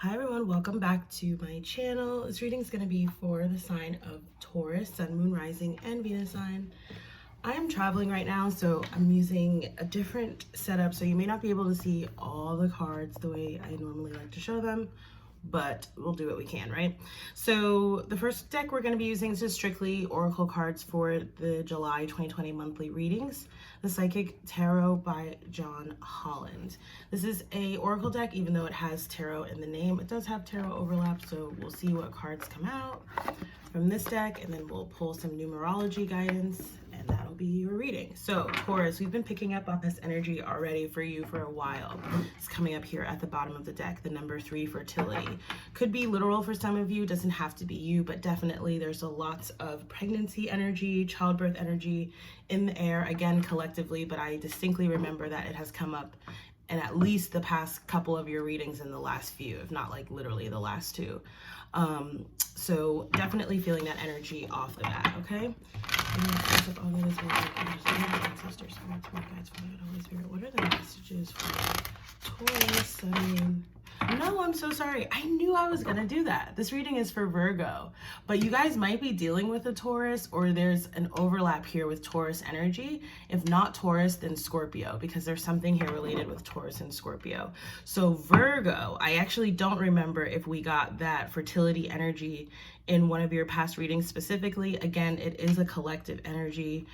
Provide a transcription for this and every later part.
Hi everyone, welcome back to my channel. This reading is going to be for the sign of Taurus, Sun, Moon, Rising, and Venus sign. I am traveling right now, so I'm using a different setup, so you may not be able to see all the cards the way I normally like to show them, but we'll do what we can, right? So the first deck we're going to be using is just strictly oracle cards for the July 2020 monthly readings. The Psychic Tarot by John Holland. This is a oracle deck, even though it has tarot in the name. It does have tarot overlap, so we'll see what cards come out from this deck, and then we'll pull some numerology guidance, and that'll be your reading. So Taurus, we've been picking up on this energy already for you for a while. It's coming up here at the bottom of the deck, the number 3, fertility. Could be literal for some of you, doesn't have to be you, but definitely there's a lots of pregnancy energy, childbirth energy in the air, again collectively, but I distinctly remember that it has come up in at least the past couple of your readings in the last few, if not like literally the last two. So definitely feeling that energy off the bat, okay? What are the messages for Taurus? No, I'm so sorry. I knew I was gonna do that. This reading is for Virgo, but you guys might be dealing with a Taurus, or there's an overlap here with Taurus energy. If not Taurus, then Scorpio, because there's something here related with Taurus and Scorpio. So Virgo, I actually don't remember if we got that fertility energy in one of your past readings specifically. Again, it is a collective energy.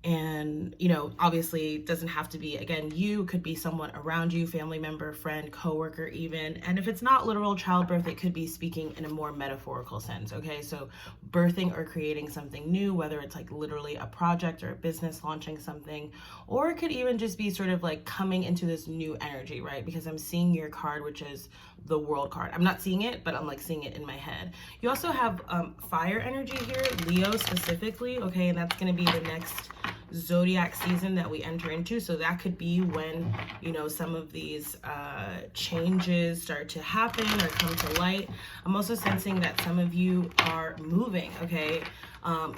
And, you know, obviously it doesn't have to be, again, you could be someone around you, family member, friend, coworker even. And if it's not literal childbirth, it could be speaking in a more metaphorical sense, okay? So birthing or creating something new, whether it's like literally a project or a business launching something, or it could even just be sort of like coming into this new energy, right? Because I'm seeing your card, which is the World card. I'm not seeing it, but I'm like seeing it in my head. You also have fire energy here, Leo specifically, okay? And that's going to be the next zodiac season that we enter into. So that could be when, you know, some of these changes start to happen or come to light. I'm also sensing that some of you are moving, okay?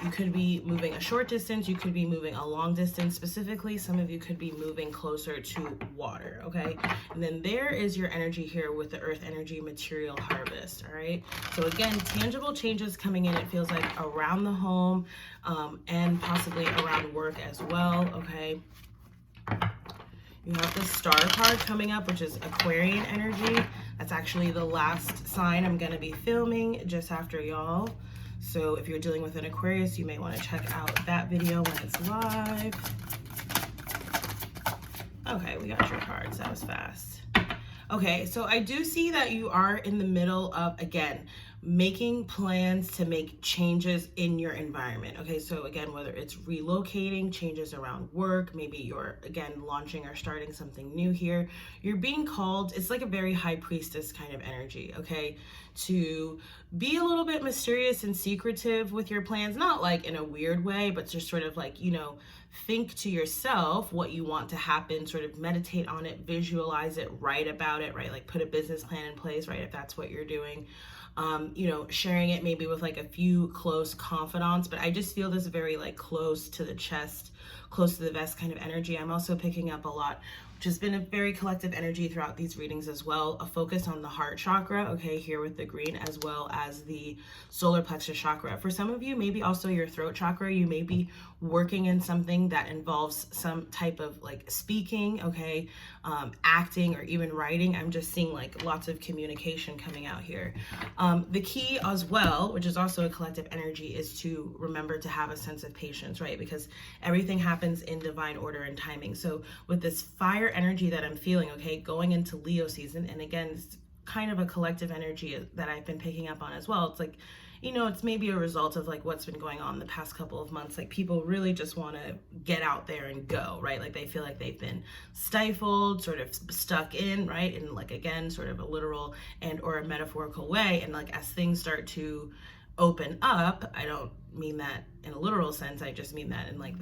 You could be moving a short distance, you could be moving a long distance. Specifically, some of you could be moving closer to water, okay? And then there is your energy here with the earth energy, material harvest, all right? So again, tangible changes coming in, it feels like around the home, and possibly around work as well, okay? You have the star card coming up, which is Aquarian energy. That's actually the last sign I'm gonna be filming just after y'all. So if you're dealing with an Aquarius, you may want to check out that video when it's live. Okay, we got your cards. That was fast. Okay, so I do see that you are in the middle of, again, making plans to make changes in your environment. Okay, so again, whether it's relocating, changes around work, maybe you're, again, launching or starting something new here, you're being called, it's like a very high priestess kind of energy, okay, to be a little bit mysterious and secretive with your plans, not like in a weird way, but just sort of like, you know, think to yourself what you want to happen, sort of meditate on it, visualize it, write about it, right? Like put a business plan in place, right? If that's what you're doing. You know, sharing it maybe with like a few close confidants, but I just feel this very like close to the chest, close to the vest kind of energy. I'm also picking up a lot, which has been a very collective energy throughout these readings as well, a focus on the heart chakra, okay, here with the green, as well as the solar plexus chakra. For some of you, maybe also your throat chakra, you may be working in something that involves some type of like speaking, okay, acting, or even writing. I'm just seeing like lots of communication coming out here. The key as well, which is also a collective energy, is to remember to have a sense of patience, right? Because everything happens in divine order and timing. So with this fire energy that I'm feeling, okay, going into Leo season, and again, it's kind of a collective energy that I've been picking up on as well. It's like, you know, it's maybe a result of like what's been going on the past couple of months. Like people really just want to get out there and go, right? Like they feel like they've been stifled, sort of stuck in, right? And like, again, sort of a literal and or a metaphorical way. And like as things start to open up, I don't mean that in a literal sense, I just mean that in like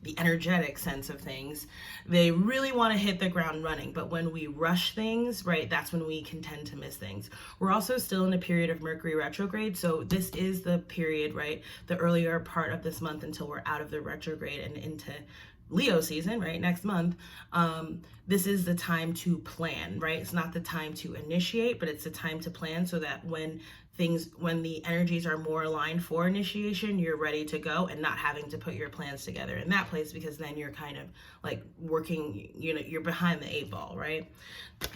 the energetic sense of things, they really want to hit the ground running. But when we rush things, right, that's when we can tend to miss things. We're also still in a period of Mercury retrograde. So this is the period, right, the earlier part of this month until we're out of the retrograde and into Leo season, right? Next month, this is the time to plan, right? It's not the time to initiate, but it's the time to plan so that when the energies are more aligned for initiation, you're ready to go and not having to put your plans together in that place, because then you're kind of like working, you're behind the 8 ball, right?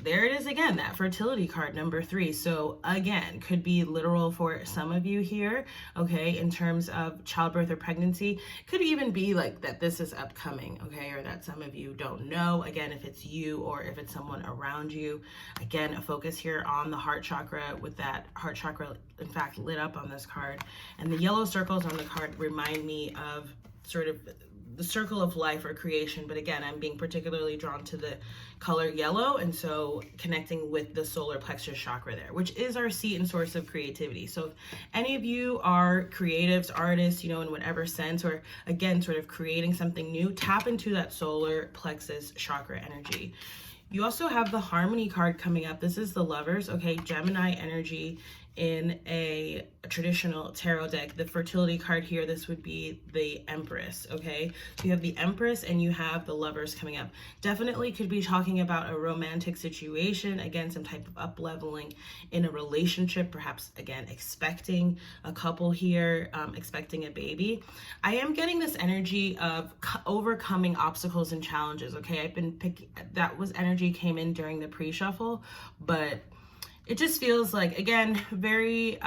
There it is again, that fertility card number 3. So again, could be literal for some of you here, okay, in terms of childbirth or pregnancy. Could even be like that this is upcoming, okay, or that some of you don't know, again, if it's you or if it's someone around you. Again, a focus here on the heart chakra, with that heart chakra in fact lit up on this card. And the yellow circles on the card remind me of sort of the circle of life or creation, but again, I'm being particularly drawn to the color yellow, and so connecting with the solar plexus chakra there, which is our seat and source of creativity. So if any of you are creatives, artists, in whatever sense, or again, sort of creating something new, tap into that solar plexus chakra energy. You also have the harmony card coming up. This is the Lovers, okay, Gemini energy in a traditional tarot deck. The fertility card here, this would be the Empress, okay? So you have the Empress and you have the Lovers coming up. Definitely could be talking about a romantic situation, again, some type of up-leveling in a relationship, perhaps, again, expecting a couple here, expecting a baby. I am getting this energy of overcoming obstacles and challenges, okay? I've been picking, that was energy came in during the pre-shuffle, but it just feels like, again, very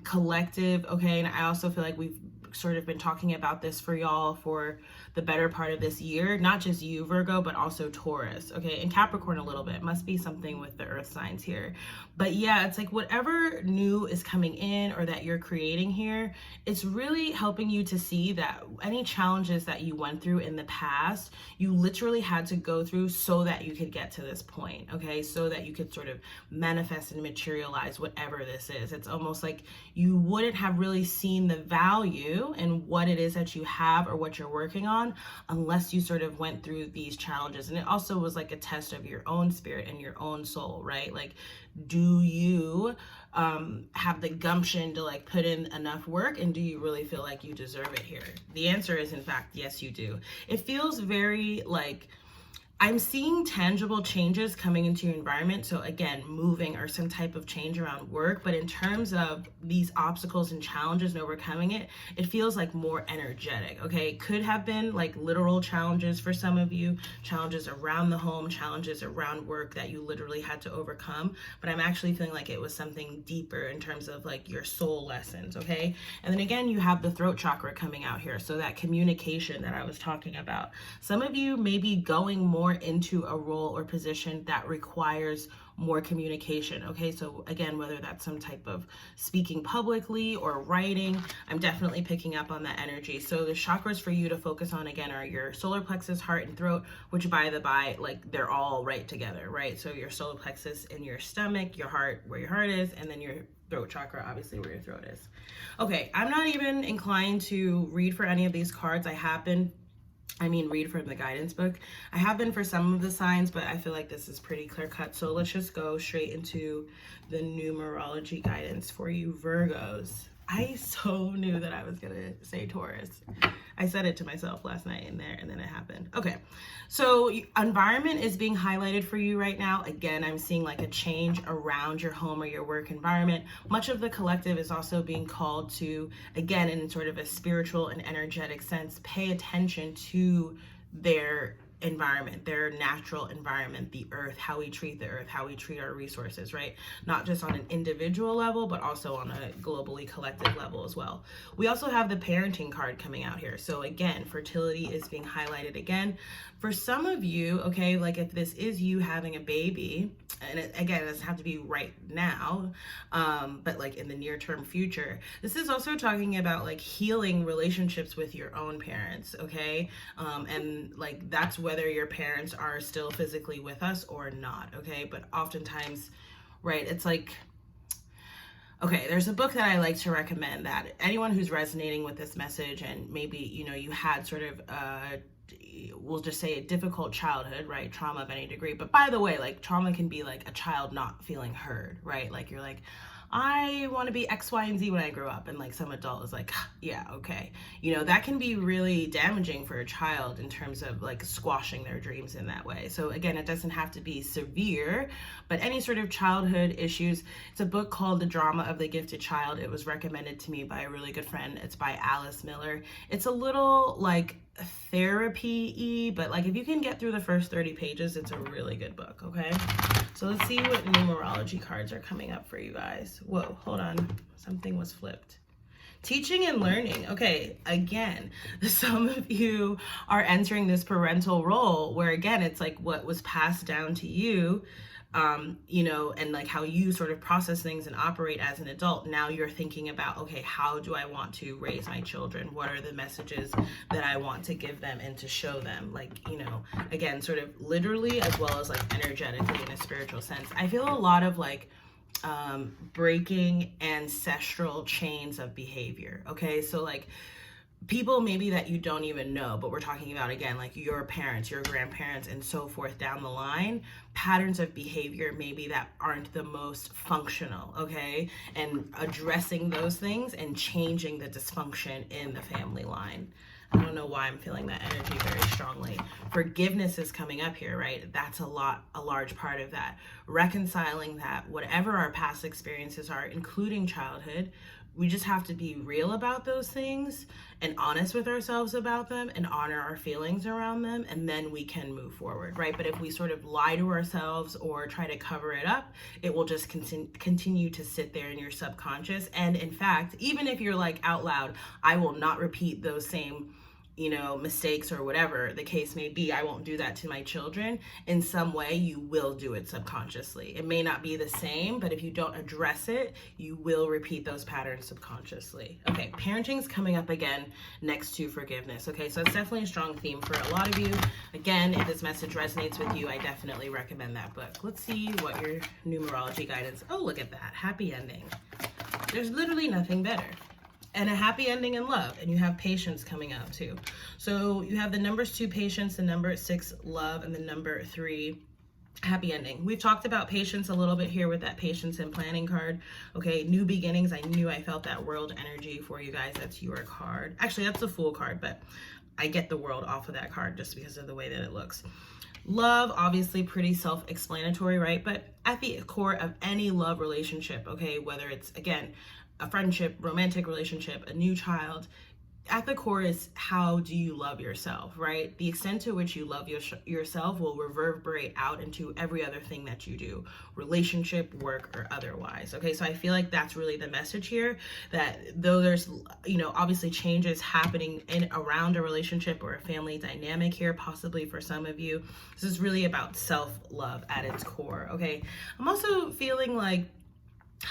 collective, okay? And I also feel like we've sort of been talking about this for y'all for the better part of this year, not just you, Virgo, but also Taurus, okay? And Capricorn a little bit. Must be something with the earth signs here. But yeah, it's like whatever new is coming in or that you're creating here, it's really helping you to see that any challenges that you went through in the past, you literally had to go through so that you could get to this point, okay? So that you could sort of manifest and materialize whatever this is. It's almost like you wouldn't have really seen the value in what it is that you have or what you're working on unless you sort of went through these challenges. And it also was like a test of your own spirit and your own soul, right? Like, do you have the gumption to like put in enough work, and do you really feel like you deserve it here? The answer is, in fact, yes, you do. It feels very like I'm seeing tangible changes coming into your environment. So again, moving or some type of change around work. But in terms of these obstacles and challenges and overcoming it, it feels like more energetic, okay? Could have been like literal challenges for some of you, challenges around the home, challenges around work that you literally had to overcome. But I'm actually feeling like it was something deeper in terms of like your soul lessons, okay? And then again, you have the throat chakra coming out here. So that communication that I was talking about. Some of you may be going more into a role or position that requires more communication, okay? So again, whether that's some type of speaking publicly or writing, I'm definitely picking up on that energy. So the chakras for you to focus on, again, are your solar plexus, heart, and throat, which by the by, like they're all right together, right? So your solar plexus in your stomach, your heart where your heart is, and then your throat chakra, obviously, where your throat is. Okay, I'm not even inclined to read for any of these cards. Read from the guidance book. I have been for some of the signs, but I feel like this is pretty clear cut. So let's just go straight into the numerology guidance for you Virgos. I so knew that I was gonna say Taurus. I said it to myself last night in there, and then it happened. Okay, so environment is being highlighted for you right now. Again, I'm seeing like a change around your home or your work environment. Much of the collective is also being called to, again, in sort of a spiritual and energetic sense, pay attention to their environment, their natural environment, the earth, how we treat the earth, how we treat our resources, right? Not just on an individual level, but also on a globally collective level as well. We also have the parenting card coming out here. So again, fertility is being highlighted again. For some of you, okay, like if this is you having a baby, and again, it doesn't have to be right now, but like in the near term future, this is also talking about like healing relationships with your own parents, okay? And like that's whether your parents are still physically with us or not, okay? But oftentimes, right, it's like, okay, there's a book that I like to recommend that anyone who's resonating with this message, and maybe, you had sort of, we'll just say a difficult childhood, right? Trauma of any degree. But by the way, like trauma can be like a child not feeling heard, right? Like you're like, I want to be X, Y, and Z when I grow up. And like some adult is like, yeah, okay. That can be really damaging for a child in terms of like squashing their dreams in that way. So again, it doesn't have to be severe, but any sort of childhood issues. It's a book called The Drama of the Gifted Child. It was recommended to me by a really good friend. It's by Alice Miller. It's a little like therapy-y, but like if you can get through the first 30 pages, it's a really good book, okay? So let's see what numerology cards are coming up for you guys. Whoa, hold on. Something was flipped. Teaching and learning. Okay, again, some of you are entering this parental role where, again, it's like what was passed down to you, and like how you sort of process things and operate as an adult. Now you're thinking about, okay, how do I want to raise my children? What are the messages that I want to give them and to show them? Like, again, sort of literally as well as like energetically in a spiritual sense. I feel a lot of like breaking ancestral chains of behavior. Okay, so like people maybe that you don't even know, but we're talking about, again, like your parents, your grandparents, and so forth down the line, patterns of behavior maybe that aren't the most functional, okay? And addressing those things and changing the dysfunction in the family line. I don't know why I'm feeling that energy very strongly. Forgiveness is coming up here, right? That's a large part of that. Reconciling that, whatever our past experiences are, including childhood, we just have to be real about those things and honest with ourselves about them and honor our feelings around them, and then we can move forward, right? But if we sort of lie to ourselves or try to cover it up, it will just continue to sit there in your subconscious. And in fact, even if you're like out loud, I will not repeat those same mistakes or whatever the case may be, I won't do that to my children, in some way you will do it subconsciously. It may not be the same, but if you don't address it, you will repeat those patterns subconsciously. Okay, parenting's coming up again next to forgiveness. Okay, so it's definitely a strong theme for a lot of you. Again, if this message resonates with you, I definitely recommend that book. Let's see what your numerology guidance. Oh, look at that, happy ending. There's literally nothing better. And a happy ending in love. And you have patience coming out too. So you have the numbers 2, patience, the number 6, love, and the number 3, happy ending. We've talked about patience a little bit here with that patience and planning card. Okay, new beginnings. I knew I felt that world energy for you guys. That's your card. Actually, that's the Fool card, but I get the world off of that card just because of the way that it looks. Love, obviously pretty self-explanatory, right? But at the core of any love relationship, okay, whether it's, again, a friendship, romantic relationship, a new child, at the core is how do you love yourself, right? The extent to which you love yourself will reverberate out into every other thing that you do, relationship, work, or otherwise. Okay, so I feel like that's really the message here, that though there's, obviously changes happening in around a relationship or a family dynamic here, possibly for some of you, this is really about self-love at its core. Okay, I'm also feeling like,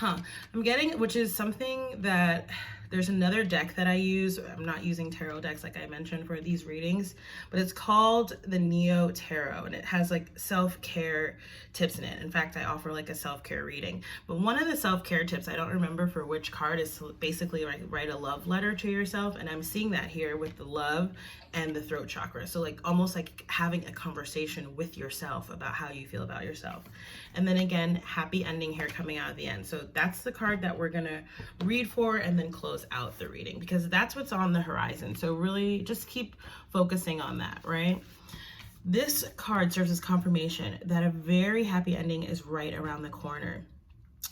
I'm getting, which is something that there's another deck that I use. I'm not using tarot decks like I mentioned for these readings, but it's called the Neo Tarot, and it has like self-care tips in it. In fact, I offer like a self-care reading, but one of the self-care tips, I don't remember for which card, is basically like write a love letter to yourself. And I'm seeing that here with the love and the throat chakra. So like almost like having a conversation with yourself about how you feel about yourself. And then again, happy ending here coming out at the end. So that's the card that we're gonna read for and then close out the reading, because that's what's on the horizon. So really just keep focusing on that, right? This card serves as confirmation that a very happy ending is right around the corner.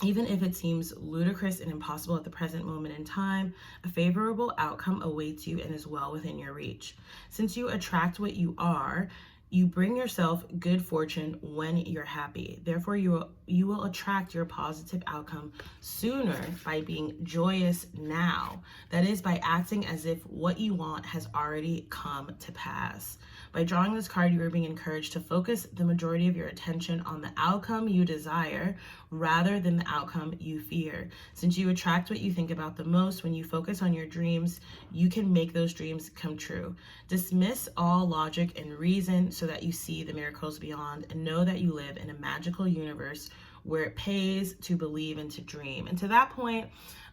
Even if it seems ludicrous and impossible at the present moment in time, a favorable outcome awaits you and is well within your reach. Since you attract what you are, you bring yourself good fortune when you're happy. Therefore, you will attract your positive outcome sooner by being joyous now. That is, by acting as if what you want has already come to pass. By drawing this card, you are being encouraged to focus the majority of your attention on the outcome you desire rather than the outcome you fear. Since you attract what you think about the most, when you focus on your dreams, you can make those dreams come true. Dismiss all logic and reason so that you see the miracles beyond, and know that you live in a magical universe where it pays to believe and to dream. And to that point,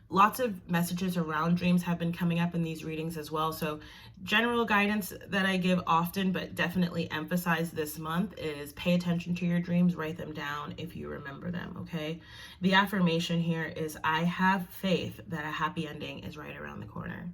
lots of messages around dreams have been coming up in these readings as well. So general guidance that I give often, but definitely emphasize this month, is pay attention to your dreams, write them down if you remember them, okay? The affirmation here is, I have faith that a happy ending is right around the corner.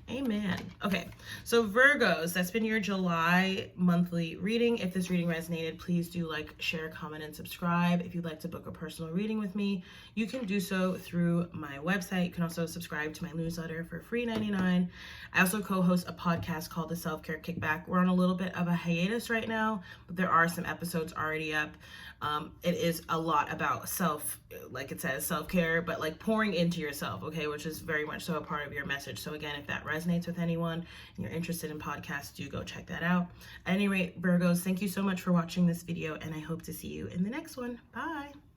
Amen. Okay, so Virgos, that's been your July monthly reading. If this reading resonated, please do like, share, comment, and subscribe. If you'd like to book a personal reading with me, you can do so through my website. You can also subscribe to my newsletter for free $99. I also co-host a podcast called the Self-Care Kickback. We're on a little bit of a hiatus right now, but there are some episodes already up. It is a lot about like it says, self-care, but like pouring into yourself, okay, which is very much so a part of your message. So again, if that resonates with anyone and you're interested in podcasts, do go check that out. At any rate, Virgos, thank you so much for watching this video, and I hope to see you in the next one. Bye.